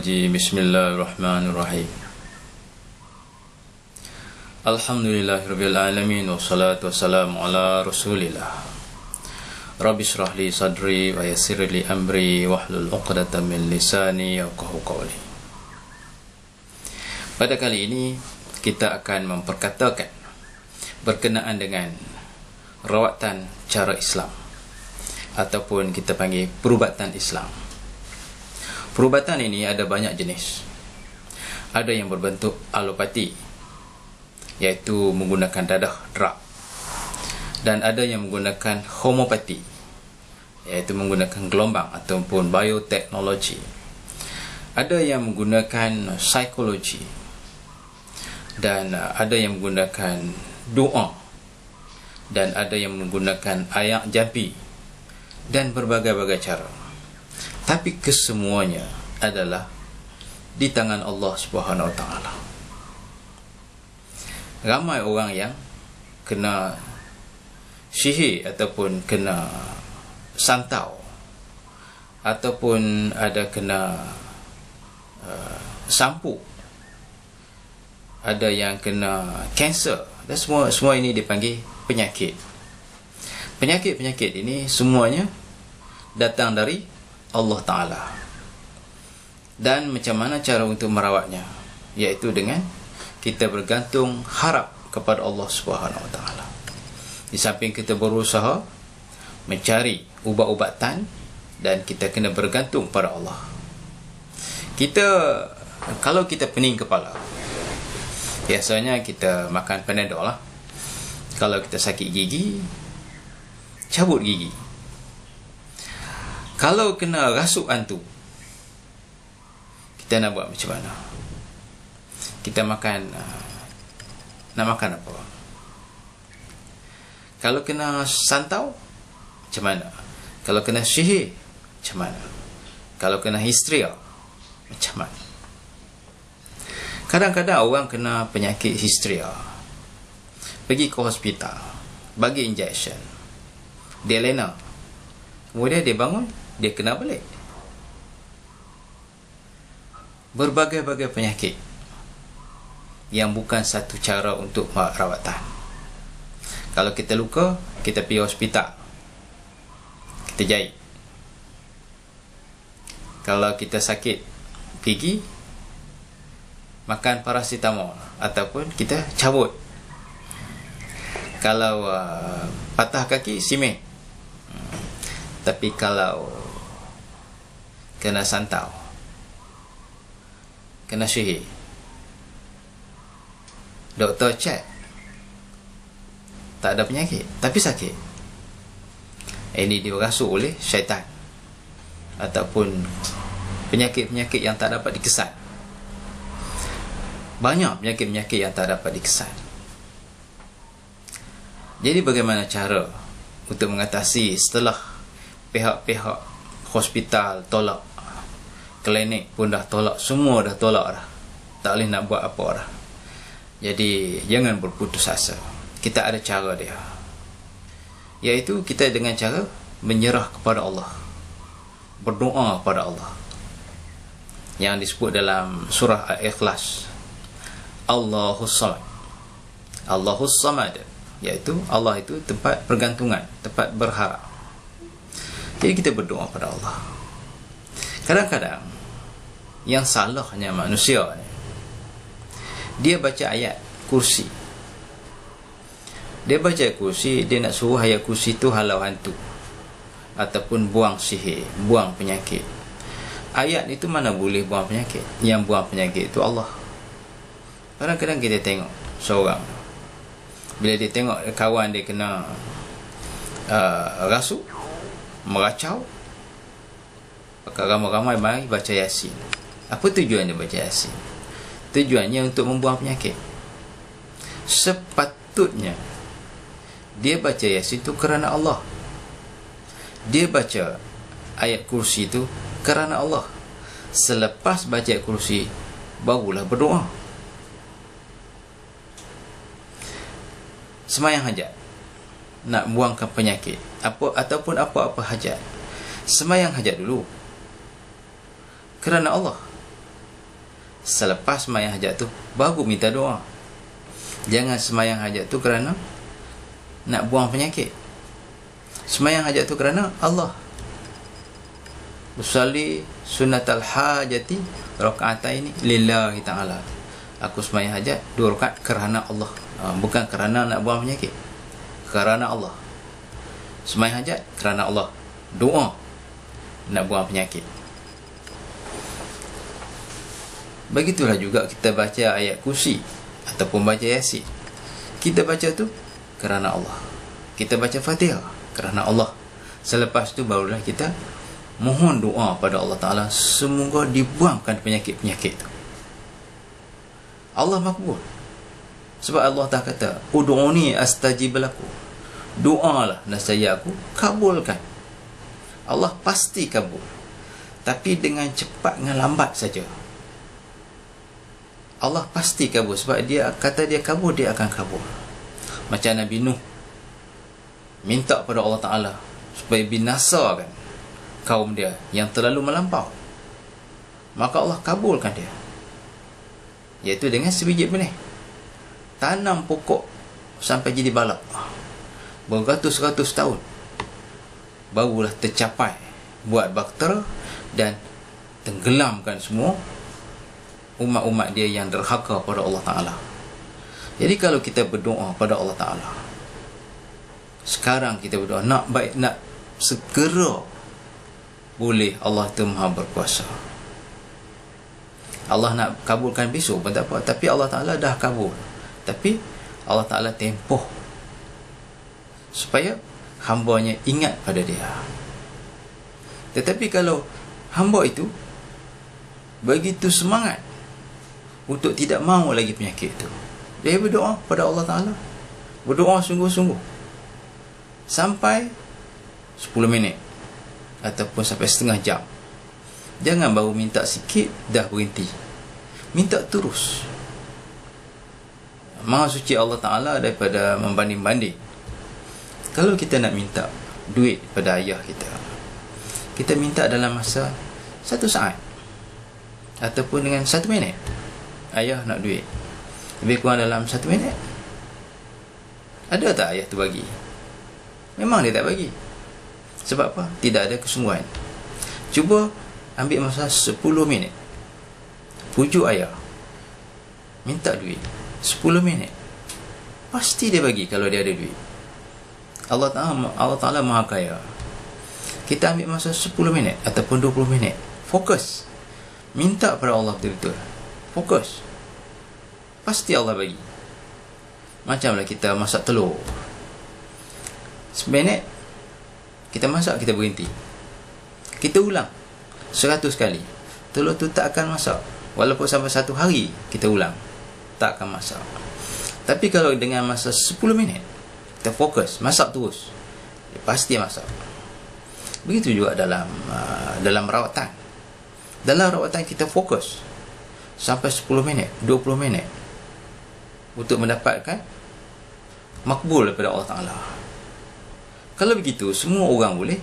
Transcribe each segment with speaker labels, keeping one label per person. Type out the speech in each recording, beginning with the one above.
Speaker 1: Bismillahirrahmanirrahim. Alhamdulillahirabbil alamin wassalatu wassalamu ala Rasulillah. Rabbi shrah li sadri wa yassir li amri wahlul 'uqdatam min lisani yafqahu qawli. Pada kali ini kita akan memperkatakan berkenaan dengan rawatan cara Islam ataupun kita panggil perubatan Islam. Perubatan ini ada banyak jenis. Ada yang berbentuk alopati, iaitu menggunakan dadah, drug. Dan ada yang menggunakan homopati, iaitu menggunakan gelombang ataupun bioteknologi. Ada yang menggunakan psikologi. Dan ada yang menggunakan doa. Dan ada yang menggunakan ayak jampi. Dan berbagai-bagai cara. Tapi kesemuanya adalah di tangan Allah Subhanahu Wa Taala. Ramai orang yang kena sihir ataupun kena santau ataupun ada kena sampu, ada yang kena kanser, dan semua ini dipanggil penyakit. Penyakit-penyakit ini semuanya datang dari Allah Ta'ala. Dan macam mana cara untuk merawatnya? Iaitu dengan kita bergantung harap kepada Allah Subhanahu Wa Ta'ala. Di samping kita berusaha mencari ubat-ubatan, dan kita kena bergantung pada Allah. Kalau kita pening kepala, biasanya kita makan Panadol lah. Kalau kita sakit gigi, cabut gigi. Kalau kena rasuk hantu, kita nak buat macam mana? Kita makan, nak makan apa? Kalau kena santau, macam mana? Kalau kena sihir, macam mana? Kalau kena histeria, macam mana? Kadang-kadang orang kena penyakit histeria, pergi ke hospital, bagi injection, dia lena, kemudian dia bangun, dia kena balik. Berbagai-bagai penyakit yang bukan satu cara untuk rawatan. Kalau kita luka, kita pergi hospital, kita jahit. Kalau kita sakit gigi, makan paracetamol ataupun kita cabut. Kalau patah kaki, simen. Tapi kalau kena santau, kena sihir, doktor cek, tak ada penyakit, tapi sakit. Ini dirasuk oleh syaitan ataupun penyakit-penyakit yang tak dapat dikesan. Banyak penyakit-penyakit yang tak dapat dikesan. Jadi bagaimana cara untuk mengatasi setelah pihak-pihak hospital tolak, klinik pun dah tolak, semua dah tolak dah, tak boleh nak buat apa dah. Jadi jangan berputus asa. Kita ada cara dia, iaitu kita dengan cara menyerah kepada Allah, berdoa kepada Allah, yang disebut dalam surah Al-Ikhlas, Allahus Samad. Allahus Samad, iaitu Allah itu tempat pergantungan, tempat berharap. Jadi kita berdoa pada Allah. Kadang-kadang yang salahnya manusia ni, dia baca ayat kursi. Dia baca kursi, dia nak suruh ayat kursi tu halau hantu ataupun buang sihir, buang penyakit. Ayat itu mana boleh buang penyakit? Yang buang penyakit itu Allah. Kadang-kadang kita tengok seorang, bila dia tengok kawan dia kena rasuk, meracau, maka ramai-ramai mari baca Yasin. Apa tujuan dia baca Yasin? Tujuannya untuk membuang penyakit. Sepatutnya dia baca Yasin itu kerana Allah. Dia baca ayat kursi itu kerana Allah. Selepas baca ayat kursi, barulah berdoa. Semayang hajat, nak buangkan penyakit ataupun apa-apa hajat, semayang hajat dulu kerana Allah. selepas sembahyang hajat tu baru minta doa. Jangan sembahyang hajat tu kerana nak buang penyakit. Sembahyang hajat tu kerana Allah. Usalli sunnatal hajati raka'ataini lillahi ta'ala. Aku sembahyang hajat 2 rakaat kerana Allah. Bukan kerana nak buang penyakit. Kerana Allah. Sembahyang hajat kerana Allah. Doa nak buang penyakit. Begitulah juga kita baca ayat kursi ataupun baca yasin. Kita baca tu kerana Allah. Kita baca Fatihah kerana Allah. Selepas tu barulah kita mohon doa pada Allah Ta'ala, semoga dibuangkan penyakit-penyakit tu. Allah makbul. Sebab Allah Ta'ala kata, ud'uni astajib lakum. Doalah nescaya aku kabulkan. Allah pasti kabul. Tapi dengan cepat dengan lambat saja. Allah pasti kabul. Sebab dia kata dia kabul, dia akan kabul. Macam Nabi Nuh minta pada Allah Ta'ala supaya binasakan kaum dia yang terlalu melampau, maka Allah kabulkan dia, iaitu dengan sebiji benih. Tanam pokok sampai jadi balak beratus-ratus tahun, barulah tercapai buat baktera dan tenggelamkan semua umat-umat dia yang derhaka pada Allah Ta'ala. Jadi kalau kita berdoa pada Allah Ta'ala, sekarang kita berdoa nak baik, nak segera boleh, Allah itu Maha berkuasa. Allah nak kabulkan besok pun tak apa, tapi Allah Ta'ala dah kabul. Tapi Allah Ta'ala tempoh supaya hambanya ingat pada dia. Tetapi kalau hamba itu begitu semangat untuk tidak mahu lagi penyakit itu, dia berdoa pada Allah Ta'ala, berdoa sungguh-sungguh sampai 10 minit ataupun sampai setengah jam. Jangan baru minta sikit dah berhenti, minta terus. Maha suci Allah Ta'ala daripada membanding-banding. Kalau kita nak minta duit pada ayah kita, kita minta dalam masa 1 saat ataupun dengan 1 minit. Ayah nak duit, lebih kurang dalam 1 minit. Ada tak ayah tu bagi? Memang dia tak bagi. Sebab apa? Tidak ada kesungguhan. Cuba ambil masa 10 minit, pujuk ayah, minta duit 10 minit, pasti dia bagi kalau dia ada duit. Allah Ta'ala Maha Kaya. Kita ambil masa 10 minit ataupun 20 minit, fokus, minta pada Allah betul-betul, fokus, pasti Allah bagi. Macamlah kita masak telur, 1 minit kita masak, kita berhenti, kita ulang 100 kali, telur tu tak akan masak. Walaupun sampai 1 hari kita ulang, tak akan masak. Tapi kalau dengan masa 10 minit kita fokus, masak terus, dia pasti masak. Begitu juga dalam rawatan. Dalam rawatan kita fokus sampai 10 minit, 20 minit untuk mendapatkan makbul daripada Allah Ta'ala. Kalau begitu, semua orang boleh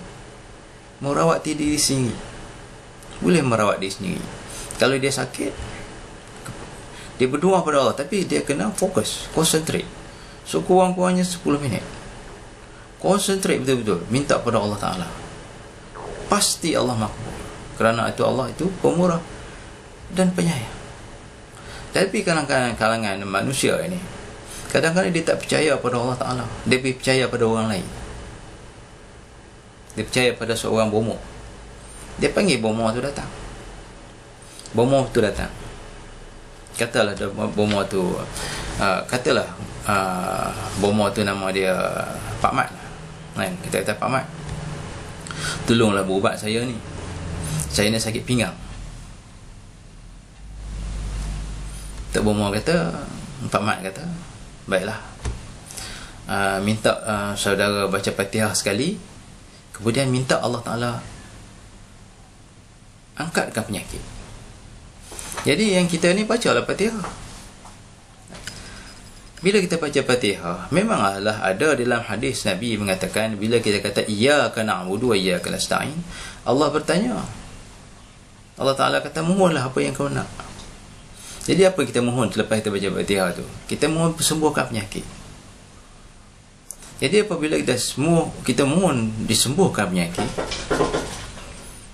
Speaker 1: merawati diri sendiri, boleh merawat diri sendiri. Kalau dia sakit, dia berdoa pada Allah, tapi dia kena fokus, concentrate. So kurang-kurangnya 10 minit, concentrate betul-betul, minta pada Allah Ta'ala, pasti Allah makbul. Kerana itu Allah itu pemurah dan penyayang. Tapi kalangan manusia ini, kadang-kadang dia tak percaya pada Allah Ta'ala, dia percaya pada orang lain. Dia percaya pada seorang bomoh. Dia panggil bomoh tu datang. Bomoh tu datang, katalah bomoh tu bomoh tu nama dia Pak Mat kan? Kita kata Pak Mat, tolonglah berubat saya ni, saya ni sakit pinggang. Tok bomoh kata, Pak Mat kata, baiklah, minta saudara baca Fatihah sekali, kemudian minta Allah Ta'ala angkatkan penyakit. Jadi yang kita ni bacalah Fatihah. Bila kita baca Fatihah, memanglah ada dalam hadis Nabi mengatakan, bila kita kata iyyaka na'budu wa iyyaka nasta'in, Allah bertanya, Allah Ta'ala kata, mohonlah apa yang kau nak. Jadi apa kita mohon selepas kita baca Fatihah tu? Kita mohon sembuhkan penyakit. Jadi apabila kita mohon disembuhkan penyakit,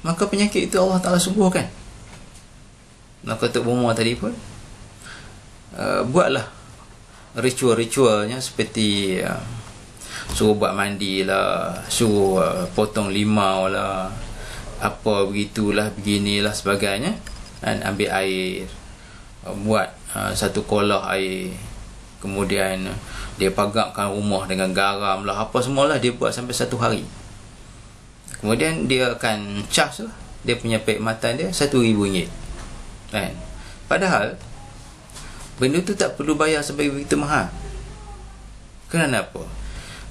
Speaker 1: maka penyakit itu Allah Ta'ala sembuhkan. Maka Tok Bomo tadi pun buatlah ritual-ritualnya seperti suruh buat mandi lah, suruh potong limau lah, apa begitulah, beginilah sebagainya, dan ambil air, buat satu kolah air, kemudian dia pagakkan rumah dengan garam lah, apa semualah dia buat sampai 1 hari. Kemudian dia akan cas lah dia punya perkhidmatan dia RM1,000 kan. Padahal benda tu tak perlu bayar sebagai begitu mahal. Kenapa?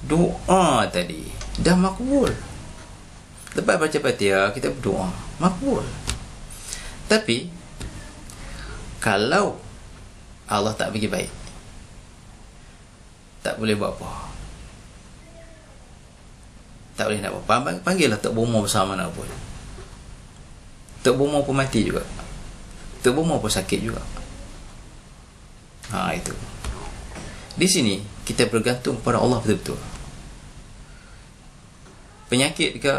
Speaker 1: Doa tadi dah makbul. Lepas baca Fatihah kita berdoa, makbul. Tapi kalau Allah tak bagi baik, tak boleh buat apa. Tak boleh nak apa. Panggillah Tok Bomo bersama mana pun. Tok Bomo pun mati juga. Tok Bomo pun sakit juga. Itu. Di sini kita bergantung kepada Allah betul-betul. Penyakit ke,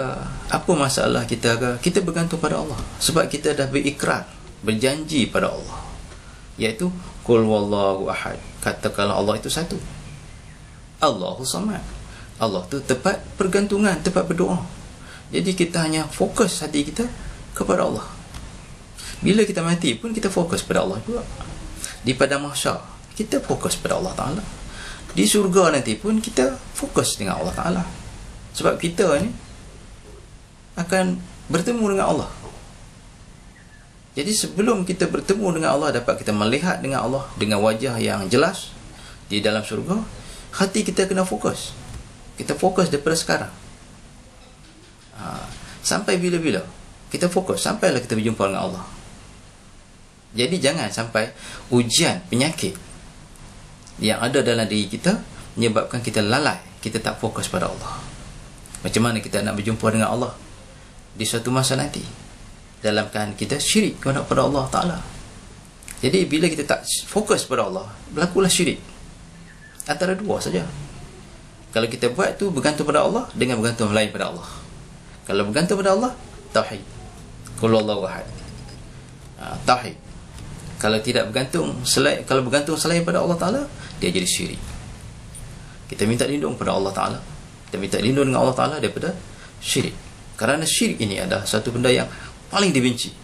Speaker 1: apa masalah kita ke, kita bergantung pada Allah. Sebab kita dah berikrar, berjanji pada Allah, iaitu Qul wallahu ahad. Katakanlah Allah itu satu. Allahus samad. Allah tu tempat pergantungan, tempat berdoa. Jadi kita hanya fokus hati kita kepada Allah. Bila kita mati pun kita fokus pada Allah juga. Di padang mahsyar kita fokus pada Allah Ta'ala. Di syurga nanti pun kita fokus dengan Allah Ta'ala. Sebab kita ni akan bertemu dengan Allah. Jadi sebelum kita bertemu dengan Allah, dapat kita melihat dengan Allah dengan wajah yang jelas di dalam syurga, hati kita kena fokus. Kita fokus daripada sekarang. Sampai bila-bila kita fokus, sampailah kita berjumpa dengan Allah. Jadi jangan sampai ujian penyakit yang ada dalam diri kita menyebabkan kita lalai, kita tak fokus pada Allah. Macam mana kita nak berjumpa dengan Allah di suatu masa nanti dalam keadaan kita syirik kepada Allah Ta'ala. Jadi bila kita tak fokus pada Allah, berlakulah syirik. Antara dua saja. Kalau kita buat tu bergantung pada Allah dengan bergantung lain pada Allah. Kalau bergantung pada Allah, tauhid. Qul wallahu ahad. Tauhid. Kalau tidak bergantung kalau bergantung selain pada Allah Ta'ala, dia jadi syirik. Kita minta lindung pada Allah Ta'ala. Kita minta lindung dengan Allah Ta'ala daripada syirik. Kerana syirik ini adalah satu benda yang paling dibenci.